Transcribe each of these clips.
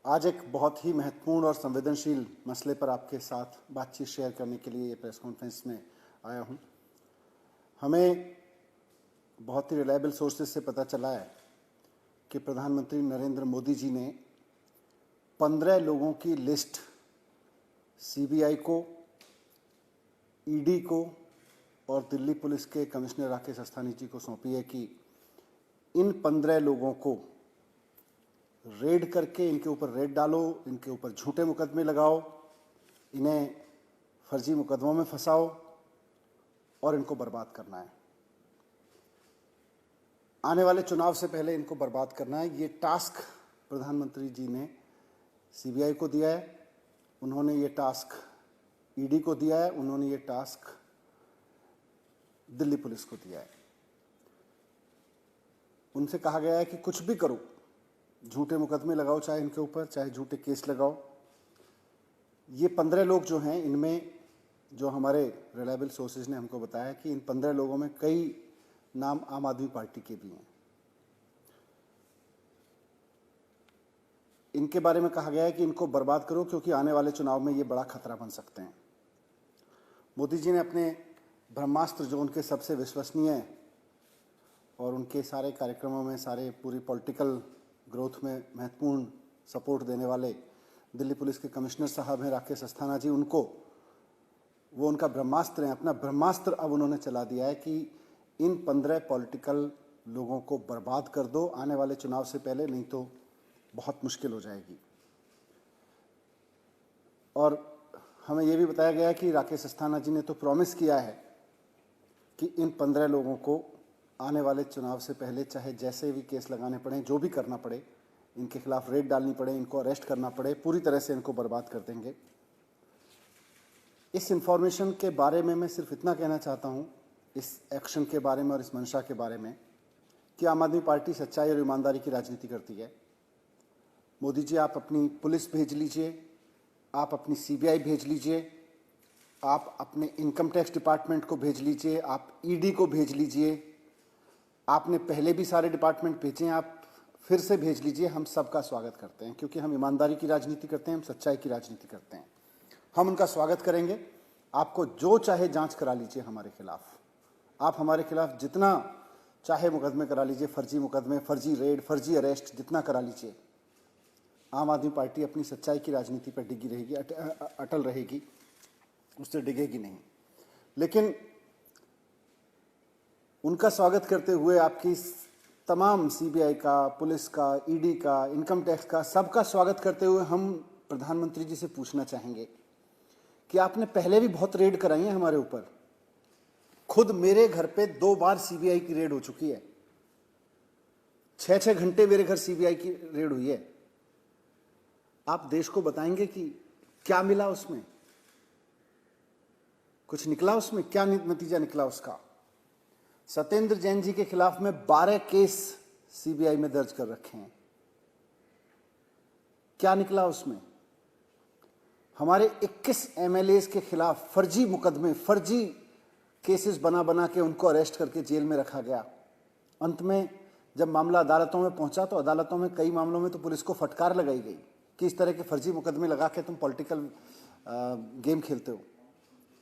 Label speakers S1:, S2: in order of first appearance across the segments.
S1: आज एक बहुत ही महत्वपूर्ण और संवेदनशील मसले पर आपके साथ बातचीत शेयर करने के लिए ये प्रेस कॉन्फ्रेंस में आया हूँ। हमें बहुत ही रिलायबल सोर्सेज से पता चला है कि प्रधानमंत्री नरेंद्र मोदी जी ने 15 लोगों की लिस्ट सीबीआई को, ईडी को और दिल्ली पुलिस के कमिश्नर राकेश अस्थाना जी को सौंपी है कि इन 15 लोगों को रेड करके इनके ऊपर रेड डालो, इनके ऊपर झूठे मुकदमे लगाओ, इन्हें फर्जी मुकदमों में फंसाओ और इनको बर्बाद करना है। आने वाले चुनाव से पहले इनको बर्बाद करना है। ये टास्क प्रधानमंत्री जी ने सीबीआई को दिया है, उन्होंने ये टास्क ईडी को दिया है, उन्होंने ये टास्क दिल्ली पुलिस को दिया है। उनसे कहा गया है कि कुछ भी करो, झूठे मुकदमे लगाओ, चाहे इनके ऊपर, चाहे झूठे केस लगाओ। ये 15 लोग जो हैं, इनमें जो हमारे रिलायबल सोर्सेज ने हमको बताया कि इन 15 लोगों में कई नाम आम आदमी पार्टी के भी हैं। इनके बारे में कहा गया है कि इनको बर्बाद करो क्योंकि आने वाले चुनाव में ये बड़ा खतरा बन सकते हैं। मोदी जी ने अपने ब्रह्मास्त्र, जो उनके सबसे विश्वसनीय और उनके सारे कार्यक्रमों में, सारे पूरी पॉलिटिकल ग्रोथ में महत्वपूर्ण सपोर्ट देने वाले दिल्ली पुलिस के कमिश्नर साहब हैं राकेश अस्थाना जी, वो उनका ब्रह्मास्त्र है। अपना ब्रह्मास्त्र अब उन्होंने चला दिया है कि इन 15 पॉलिटिकल लोगों को बर्बाद कर दो आने वाले चुनाव से पहले, नहीं तो बहुत मुश्किल हो जाएगी। और हमें यह भी बताया गया है कि राकेश अस्थाना जी ने तो प्रॉमिस किया है कि इन 15 लोगों को आने वाले चुनाव से पहले, चाहे जैसे भी केस लगाने पड़े, जो भी करना पड़े, इनके खिलाफ रेड डालनी पड़े, इनको अरेस्ट करना पड़े, पूरी तरह से इनको बर्बाद कर देंगे। इस इंफॉर्मेशन के बारे में मैं सिर्फ इतना कहना चाहता हूँ, इस एक्शन के बारे में और इस मंशा के बारे में, कि आम आदमी पार्टी सच्चाई और ईमानदारी की राजनीति करती है। मोदी जी, आप अपनी पुलिस भेज लीजिए, आप अपनी सीबीआई भेज लीजिए, आप अपने इनकम टैक्स डिपार्टमेंट को भेज लीजिए, आप ईडी को भेज लीजिए, आपने पहले भी सारे डिपार्टमेंट भेजे हैं, आप फिर से भेज लीजिए। हम सबका स्वागत करते हैं क्योंकि हम ईमानदारी की राजनीति करते हैं, हम सच्चाई की राजनीति करते हैं। हम उनका स्वागत करेंगे। आपको जो चाहे जांच करा लीजिए हमारे खिलाफ, आप हमारे खिलाफ जितना चाहे मुकदमे करा लीजिए, फर्जी मुकदमे, फर्जी रेड, फर्जी अरेस्ट, जितना करा लीजिए। आम आदमी पार्टी अपनी सच्चाई की राजनीति पर डिगी रहेगी, अटल रहेगी, उससे डिगेगी नहीं। लेकिन उनका स्वागत करते हुए आपकी तमाम सीबीआई का, पुलिस का, ईडी का, इनकम टैक्स का, सबका स्वागत करते हुए हम प्रधानमंत्री जी से पूछना चाहेंगे कि आपने पहले भी बहुत रेड कराई है हमारे ऊपर। खुद मेरे घर पे 2 बार सीबीआई की रेड हो चुकी है। 6-6 घंटे मेरे घर सीबीआई की रेड हुई है। आप देश को बताएंगे कि क्या मिला उसमें, कुछ निकला उसमें, क्या नतीजा निकला उसका। सत्येंद्र जैन जी के खिलाफ में 12 केस सीबीआई में दर्ज कर रखे हैं। क्या निकला उसमें। हमारे 21 एमएलएस के खिलाफ फर्जी मुकदमे, फर्जी केसेस बना बना के उनको अरेस्ट करके जेल में रखा गया। अंत में जब मामला अदालतों में पहुंचा तो अदालतों में कई मामलों में तो पुलिस को फटकार लगाई गई कि इस तरह के फर्जी मुकदमे लगा के तुम पॉलिटिकल गेम खेलते हो,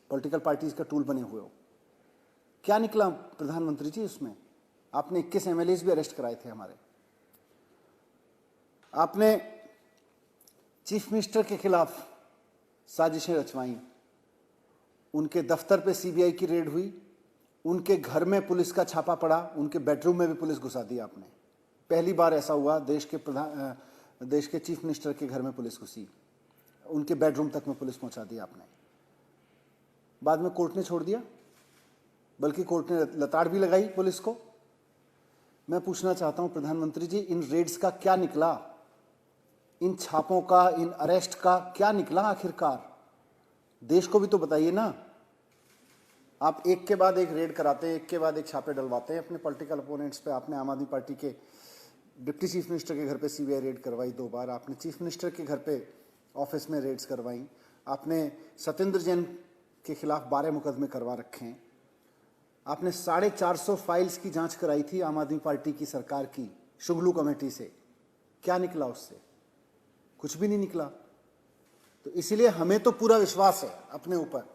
S1: पॉलिटिकल पार्टीज का टूल बने हुए हो। क्या निकला प्रधानमंत्री जी उसमें। आपने 21 एमएलएस भी अरेस्ट कराए थे हमारे। आपने चीफ मिनिस्टर के खिलाफ साजिशें रचवाई, उनके दफ्तर पे सीबीआई की रेड हुई, उनके घर में पुलिस का छापा पड़ा, उनके बेडरूम में भी पुलिस घुसा दी आपने। पहली बार ऐसा हुआ, देश के चीफ मिनिस्टर के घर में पुलिस घुसी, उनके बेडरूम तक में पुलिस पहुंचा दी आपने। बाद में कोर्ट ने छोड़ दिया, बल्कि कोर्ट ने लताड़ भी लगाई पुलिस को। मैं पूछना चाहता हूं प्रधानमंत्री जी, इन रेड्स का क्या निकला, इन छापों का, इन अरेस्ट का क्या निकला आखिरकार। देश को भी तो बताइए ना। आप एक के बाद एक रेड कराते हैं, एक के बाद एक छापे डलवाते हैं अपने पॉलिटिकल अपोनेंट्स पे। आपने आम आदमी पार्टी के डिप्टी चीफ मिनिस्टर के घर पे सीबीआई रेड करवाई 2 बार, आपने चीफ मिनिस्टर के घर पे ऑफिस में रेड्स करवाई, आपने सत्येंद्र जैन के खिलाफ 12 मुकदमे करवा रखे हैं, आपने 450 फाइल्स की जांच कराई थी आम आदमी पार्टी की सरकार की शुगलू कमेटी से। क्या निकला उससे। कुछ भी नहीं निकला। तो इसीलिए हमें तो पूरा विश्वास है अपने ऊपर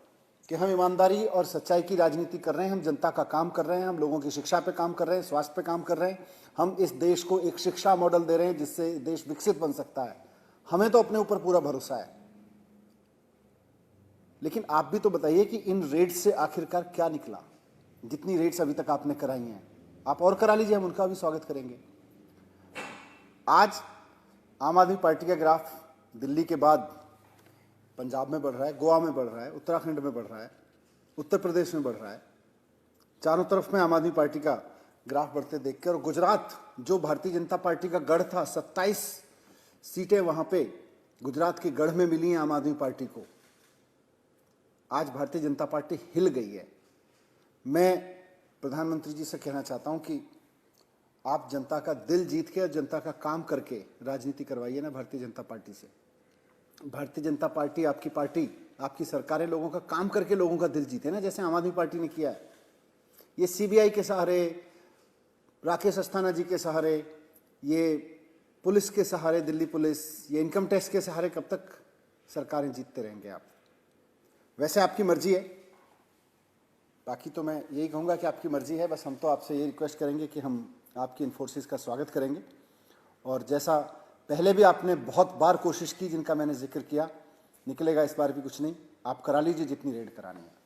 S1: कि हम ईमानदारी और सच्चाई की राजनीति कर रहे हैं, हम जनता का काम कर रहे हैं, हम लोगों की शिक्षा पे काम कर रहे हैं, स्वास्थ्य पे काम कर रहे हैं, हम इस देश को एक शिक्षा मॉडल दे रहे हैं जिससे देश विकसित बन सकता है। हमें तो अपने ऊपर पूरा भरोसा है। लेकिन आप भी तो बताइए कि इन रेड्स से आखिरकार क्या निकला। जितनी रेड्स अभी तक आपने कराई हैं, आप और करा लीजिए, हम उनका भी स्वागत करेंगे। आज आम आदमी पार्टी का ग्राफ दिल्ली के बाद पंजाब में बढ़ रहा है, गोवा में बढ़ रहा है, उत्तराखंड में बढ़ रहा है, उत्तर प्रदेश में बढ़ रहा है। चारों तरफ में आम आदमी पार्टी का ग्राफ बढ़ते देखकर, और गुजरात जो भारतीय जनता पार्टी का गढ़ था, 27 सीटें वहां पे गुजरात के गढ़ में मिली हैं आम आदमी पार्टी को। आज भारतीय जनता पार्टी हिल गई है। मैं प्रधानमंत्री जी से कहना चाहता हूं कि आप जनता का दिल जीत के और जनता का काम करके राजनीति करवाइए ना भारतीय जनता पार्टी से। भारतीय जनता पार्टी, आपकी सरकारें लोगों का काम करके लोगों का दिल जीते ना, जैसे आम आदमी पार्टी ने किया है। ये सीबीआई के सहारे, राकेश अस्थाना जी के सहारे, ये पुलिस के सहारे, दिल्ली पुलिस, ये इनकम टैक्स के सहारे कब तक सरकारें जीतते रहेंगे आप? वैसे आपकी मर्जी है, बाकी तो मैं यही कहूँगा कि आपकी मर्जी है। बस हम तो आपसे ये रिक्वेस्ट करेंगे कि हम आपकी इन फोर्सेस का स्वागत करेंगे, और जैसा पहले भी आपने बहुत बार कोशिश की जिनका मैंने जिक्र किया, निकलेगा इस बार भी कुछ नहीं। आप करा लीजिए जितनी रेड करानी है।